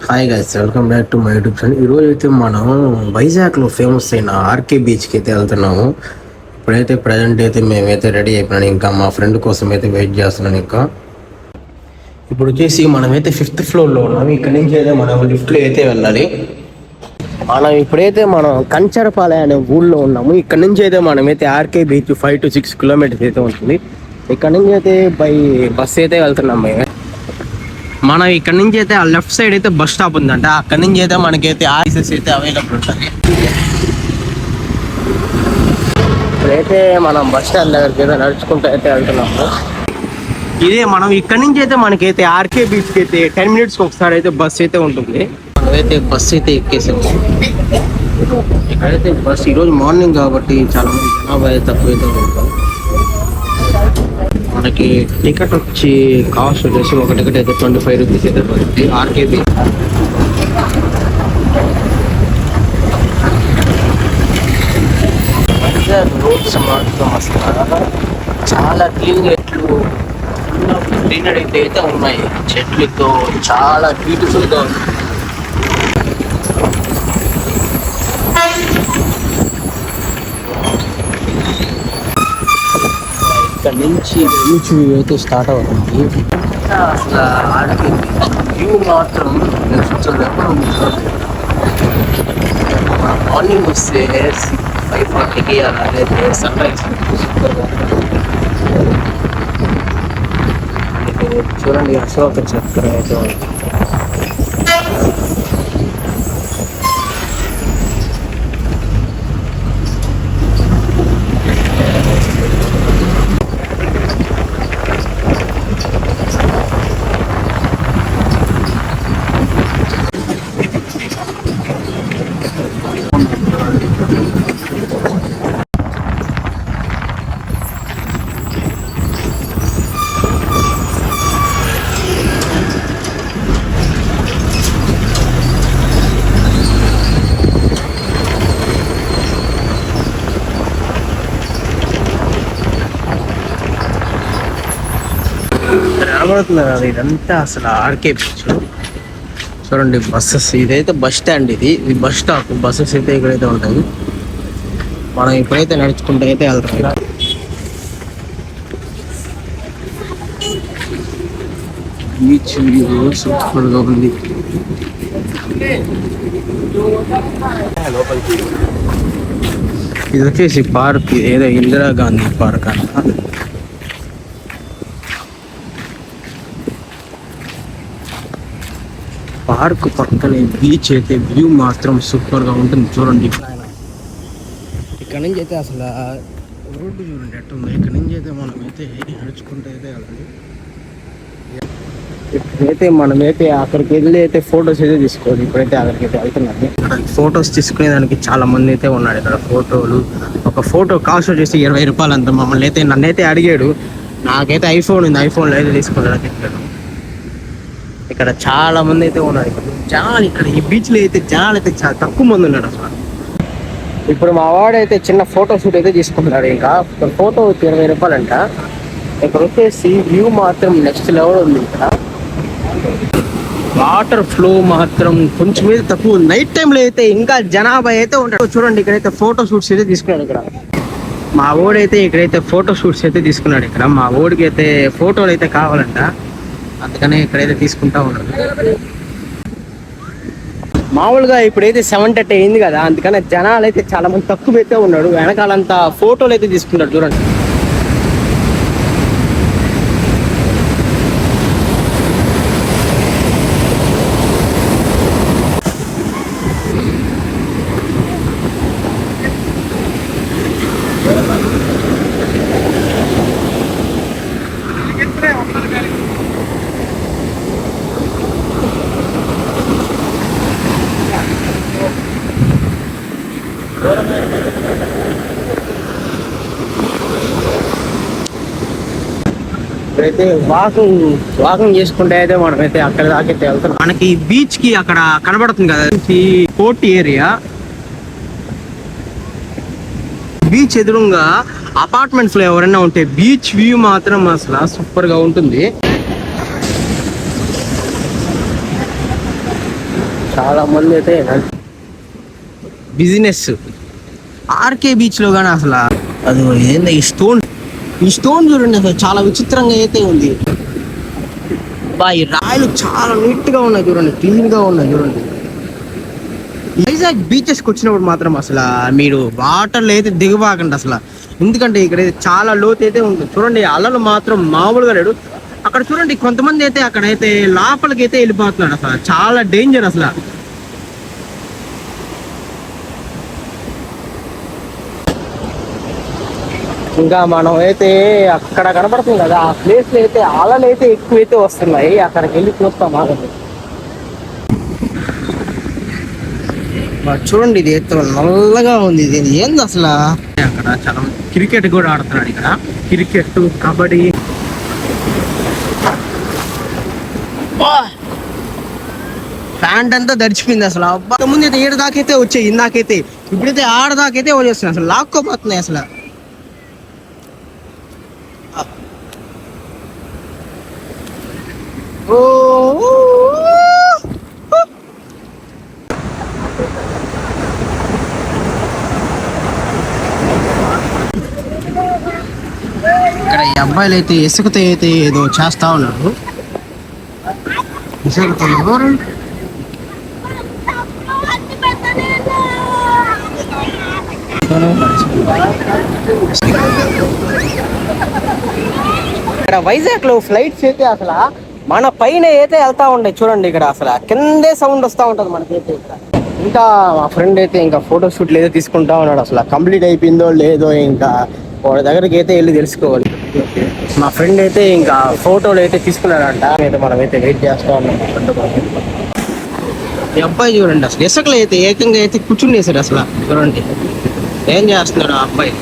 Hi guys, welcome back to my YouTube channel. ఈరోజు అయితే మనం వైజాగ్లో ఫేమస్ అయిన ఆర్కే బీచ్కి అయితే వెళ్తున్నాము. ఇప్పుడైతే ప్రజెంట్ అయితే మేమైతే రెడీ అయిపోయినాను. ఇంకా మా ఫ్రెండ్ కోసం అయితే వెయిట్ చేస్తున్నాను. ఇంకా ఇప్పుడు వచ్చేసి మనమైతే 5th ఫ్లోర్లో ఉన్నాము. ఇక్కడ నుంచి అయితే మనం లిఫ్ట్లో అయితే వెళ్ళాలి. మనం కంచరపాలెం అనే ఊళ్ళో ఉన్నాము. ఇక్కడ నుంచి అయితే మనమైతే ఆర్కే బీచ్ 5 to 6 కిలోమీటర్స్ అయితే ఉంటుంది. ఇక్కడ నుంచి అయితే బై బస్ అయితే వెళ్తున్నాం మేము. మనం ఇక్కడ నుంచి అయితే ఆ లెఫ్ట్ సైడ్ అయితే బస్ స్టాప్ ఉందంట. అక్కడ నుంచి అయితే మనకైతే ఆర్సెస్ అయితే అవైలబుల్ ఉంటుంది. ఇప్పుడైతే మనం బస్ స్టాండ్ దగ్గరికి అయితే నడుచుకుంటూ అయితే వెళ్తున్నాము. ఇదే మనం ఇక్కడ నుంచి అయితే మనకైతే ఆర్కే బీచ్కి అయితే 10 minutes ఒకసారి అయితే బస్ అయితే ఉంటుంది. మనమైతే బస్ అయితే ఎక్కేసాము. ఇక్కడైతే బస్ ఈరోజు మార్నింగ్ కాబట్టి చాలా మంది జనాభా అయితే తక్కువైతే ఉంటాం. మనకి టికెట్ వచ్చి కాస్ట్ వచ్చేసి ఒక టికెట్ అయితే 25 రూపీస్ అయితే పడుతుంది ఆర్కేబీ. రోడ్స్ మాత్రం అసలు చాలా క్లీన్గా గ్రీనరీ అయితే ఉన్నాయి. చెట్లతో చాలా బ్యూటిఫుల్గా ఉంది. ఇక్కడ నుంచి బీచ్ వ్యూ అయితే స్టార్ట్ అవుతుంది. అసలు ఆడికి వ్యూ మాత్రం మార్నింగ్ వస్తే 5:40కి అలాగైతే సన్ రైజ్ చూడండి. అశోక చక్రం అయితే ఉంది. రాబోతున్నారు. ఇదంతా అసలు ఆర్కే బీచ్. చూడండి బస్సెస్, ఇదైతే బస్ స్టాండ్. ఇది బస్ స్టాప్. బస్సెస్ అయితే ఇక్కడైతే ఉంటాయి. మనం ఇప్పుడైతే నడుచుకుంటూ అయితే వెళ్తాం. బీచ్ వ్యూ సూపర్గా ఉంది. ఇది వచ్చేసి పార్క్, ఏదో ఇందిరాగాంధీ పార్క్ అంట. పార్క్ పక్కనే బీచ్ అయితే వ్యూ మాత్రం సూపర్గా ఉంటుంది. చూడండి ఇక్కడ నుంచి అయితే అసలు రోడ్డు చూడండి ఎట్టుంది. ఇక్కడ నుంచి అయితే మనమైతే నడుచుకుంటూ అయితే వెళ్ళాలి. ఇప్పుడైతే మనమైతే అక్కడికి వెళ్ళి అయితే ఫొటోస్ అయితే తీసుకోవాలి. ఇప్పుడైతే అక్కడికి అయితే వెళ్తున్నాము. ఇక్కడ ఫొటోస్ తీసుకునే దానికి చాలా మంది అయితే ఉన్నారు. ఇక్కడ ఫోటోలు, ఒక ఫోటో కాస్ట్ వచ్చేసి 20 రూపాయలు అంత. మమ్మల్ని అయితే నన్నైతే అడిగాడు. నాకైతే ఐఫోన్ ఉంది, ఐఫోన్లో అయితే తీసుకున్నాను. ఇక్కడ చాలా మంది అయితే ఉన్నారు. జనాలు ఇక్కడ ఈ బీచ్లో అయితే జనాలు అయితే చాలా తక్కువ మంది ఉన్నారు అసలు. ఇప్పుడు మా వాడైతే చిన్న ఫోటో షూట్ అయితే తీసుకుంటున్నాడు. ఇంకా ఫోటో 20 రూపాయలు అంట. ఇక్కడ వచ్చేసి వ్యూ మాత్రం నెక్స్ట్ లెవెల్ ఉంది. ఇక్కడ వాటర్ ఫ్లో మాత్రం కొంచెం మీద తక్కువ. నైట్ టైంలో అయితే ఇంకా జనాభా అయితే ఉంటాడు. చూడండి ఇక్కడైతే ఫోటో షూట్స్ అయితే తీసుకున్నాడు. ఇక్కడ మా ఓడైతే ఇక్కడైతే ఫోటో షూట్స్ అయితే తీసుకున్నాడు. ఇక్కడ మా ఓడికి అయితే ఫోటోలు అయితే కావాలంట, అందుకనే ఇక్కడైతే తీసుకుంటా ఉన్నాడు. మామూలుగా ఇప్పుడైతే 7:30 అయింది కదా, అందుకనే జనాలు అయితే చాలా మంది తక్కువ అయితే ఉన్నాడు. వెనకాలంతా ఫోటోలు అయితే తీసుకుంటాడు. చూడండి ఇప్పుడైతే వాకింగ్ చేసుకుంటే అయితే మనమైతే అక్కడ దాకైతే వెళ్తాం. మనకి బీచ్ కి అక్కడ కనబడుతుంది కదా కోర్ట్ ఏరియా. బీచ్ ఎదురుగా అపార్ట్మెంట్స్ లో ఎవరైనా ఉంటే బీచ్ వ్యూ మాత్రం అసలు సూపర్ గా ఉంటుంది. చాలా మంది అయితే బిజినెస్ ఆర్కే బీచ్ లో కానీ అసలు అది ఏంది ఈ స్టోన్ చూడండి అసలు చాలా విచిత్రంగా అయితే ఉంది. ఈ రాయలు చాలా నీట్ గా ఉన్నాయి చూడండి, క్లీన్ గా ఉన్నాయి చూడండి. వైజాగ్ బీచెస్ కి వచ్చినప్పుడు మాత్రం అసలు మీరు వాటర్లో అయితే దిగబాకండి అసలు, ఎందుకంటే ఇక్కడ చాలా లోతు అయితే ఉంటుంది చూడండి. అలలు మాత్రం మామూలుగా లేడు. అక్కడ చూడండి కొంతమంది అయితే అక్కడైతే లోపలికి అయితే వెళ్ళిపోతున్నాడు, అసలు చాలా డేంజర్ అసలు. ఇంకా మనం అయితే అక్కడ కనపడుతుంది కదా ఆ ప్లేస్ లో అయితే అలలు అయితే ఎక్కువైతే వస్తున్నాయి, అక్కడికి వెళ్ళి చూస్తాం ఆగండి. చూడండి ఇది అయితే నల్లగా ఉంది, ఇది ఏంది అసలు. అక్కడ చాలా క్రికెట్ కూడా ఆడుతున్నాడు, ఇక్కడ క్రికెట్ కబడ్డీ. ప్యాంట్ అంతా దడిచిపోయింది అసలు. అబ్బా ముందు అయితే 7 దాకైతే వచ్చాయి ఇందాకైతే, ఇప్పుడైతే 6 దాకైతే వచ్చేస్తున్నాయి అసలు, లాక్కోపోతున్నాయి అసలు. ఓ ఇక్కడ ఈ అబ్బాయిలు అయితే ఇసుకతో అయితే ఏదో చేస్తా ఉన్నారు. ఇసుకతో ఇక్కడ వైజాగ్ లో ఫ్లైట్స్ అయితే అసలు మన పైన అయితే వెళ్తా ఉంటాయి చూడండి. ఇక్కడ అసలు కిందే సౌండ్ వస్తూ ఉంటుంది మనకైతే. ఇంకా మా ఫ్రెండ్ అయితే ఇంకా ఫోటో షూట్లు ఏదో తీసుకుంటా ఉన్నాడు, అసలు కంప్లీట్ అయిపోయిందో లేదో ఇంకా వాళ్ళ దగ్గరికి అయితే వెళ్ళి తెలుసుకోవాలి. మా ఫ్రెండ్ అయితే ఇంకా ఫోటోలు అయితే తీసుకున్నాడంట, అయితే మనం అయితే వెయిట్ చేస్తా ఉన్నాం. ఈ అబ్బాయి చూడండి అసలు ఇసుకలో అయితే ఏకంగా అయితే కూర్చుని వేసాడు అసలు, చూడండి ఏం చేస్తున్నాడు ఆ అబ్బాయి.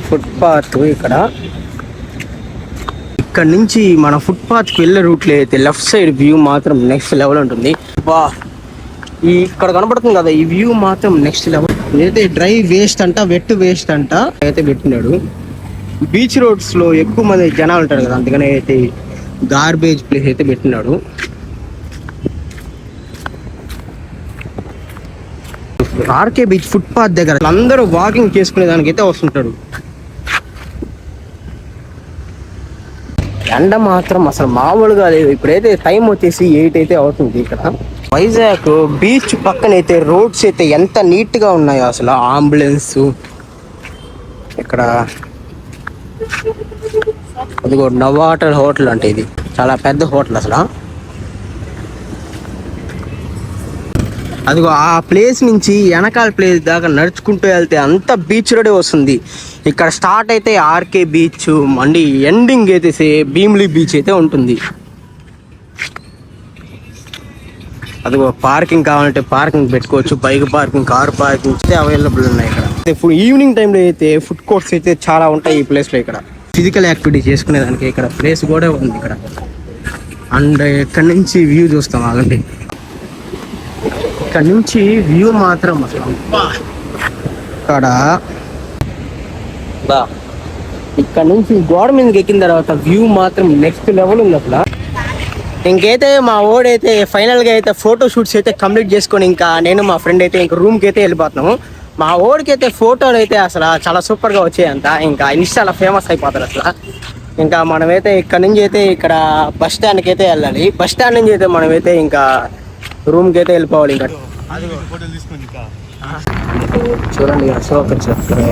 ఫుట్పాత్ ఇక్కడ నుంచి మన ఫుట్పాత్కి వెళ్ళే రూట్లో అయితే లెఫ్ట్ సైడ్ వ్యూ మాత్రం నెక్స్ట్ లెవెల్ ఉంటుంది. ఇక్కడ కనపడుతుంది కదా ఈ వ్యూ మాత్రం నెక్స్ట్ లెవెల్. అయితే డ్రై వేస్ట్ అంట, వెట్ వేస్ట్ అంట అయితే పెట్టినాడు. బీచ్ రోడ్స్ లో ఎక్కువ మంది జనాలు ఉంటారు కదా, అందుకని అయితే గార్బేజ్ ప్లేస్ అయితే పెట్టినాడు. ఆర్కే బీచ్ ఫుట్పాత్ దగ్గర అందరూ వాకింగ్ చేసుకునే దానికైతే వస్తుంటాడు. ఎండ మాత్రం అసలు మామూలుగా లేదు. ఇప్పుడైతే టైం వచ్చేసి 8 అయితే అవుతుంది. ఇక్కడ వైజాగ్ బీచ్ పక్కన అయితే రోడ్స్ అయితే ఎంత నీట్ గా ఉన్నాయో అసలు. అంబులెన్స్ ఇక్కడ అదిగో నవాటల్ హోటల్ అంటే ఇది చాలా పెద్ద హోటల్ అసలు. అదిగో ఆ ప్లేస్ నుంచి వెనకాల ప్లేస్ దాకా నడుచుకుంటూ వెళ్తే అంత బీచ్ రోడే వస్తుంది. ఇక్కడ స్టార్ట్ అయితే ఆర్కే బీచ్ మండి, ఎండింగ్ అయితే భీమిలి బీచ్ అయితే ఉంటుంది. అదిగో పార్కింగ్ కావాలంటే పార్కింగ్ పెట్టుకోవచ్చు, బైక్ పార్కింగ్, కార్ పార్కింగ్ అయితే అవైలబుల్ ఉన్నాయి ఇక్కడ. ఈవినింగ్ టైంలో అయితే ఫుడ్ కోర్ట్స్ అయితే చాలా ఉంటాయి ఈ ప్లేస్లో. ఇక్కడ ఫిజికల్ యాక్టివిటీ చేసుకునేదానికి ఇక్కడ ప్లేస్ కూడా ఉంది ఇక్కడ. అండ్ ఇక్కడ నుంచి వ్యూ చూస్తాం ఆగండి. ఇక్కడ నుంచి వ్యూ మాత్రం అసలు ఇక్కడ నుంచి గోడ మీదకి ఎక్కిన తర్వాత వ్యూ మాత్రం నెక్స్ట్ లెవెల్ ఉంది అసలు. ఇంకైతే మా ఓడైతే ఫైనల్గా అయితే ఫోటో షూట్స్ అయితే కంప్లీట్ చేసుకొని ఇంకా నేను మా ఫ్రెండ్ అయితే ఇంకా రూమ్కి అయితే వెళ్ళిపోతున్నాము. మా ఓడికి అయితే ఫోటోలు అయితే అసలు చాలా సూపర్గా వచ్చాయంట, ఇంకా ఇన్స్టాలో ఫేమస్ అయిపోతారు అసలు. ఇంకా మనమైతే ఇక్కడ నుంచి అయితే ఇక్కడ బస్ స్టాండ్కి అయితే వెళ్ళాలి. బస్ స్టాండ్ నుంచి అయితే మనమైతే ఇంకా రూమ్కి అయితే వెళ్ళిపోవాలి. ఇంకా చూడండి అశోక్ చక్రం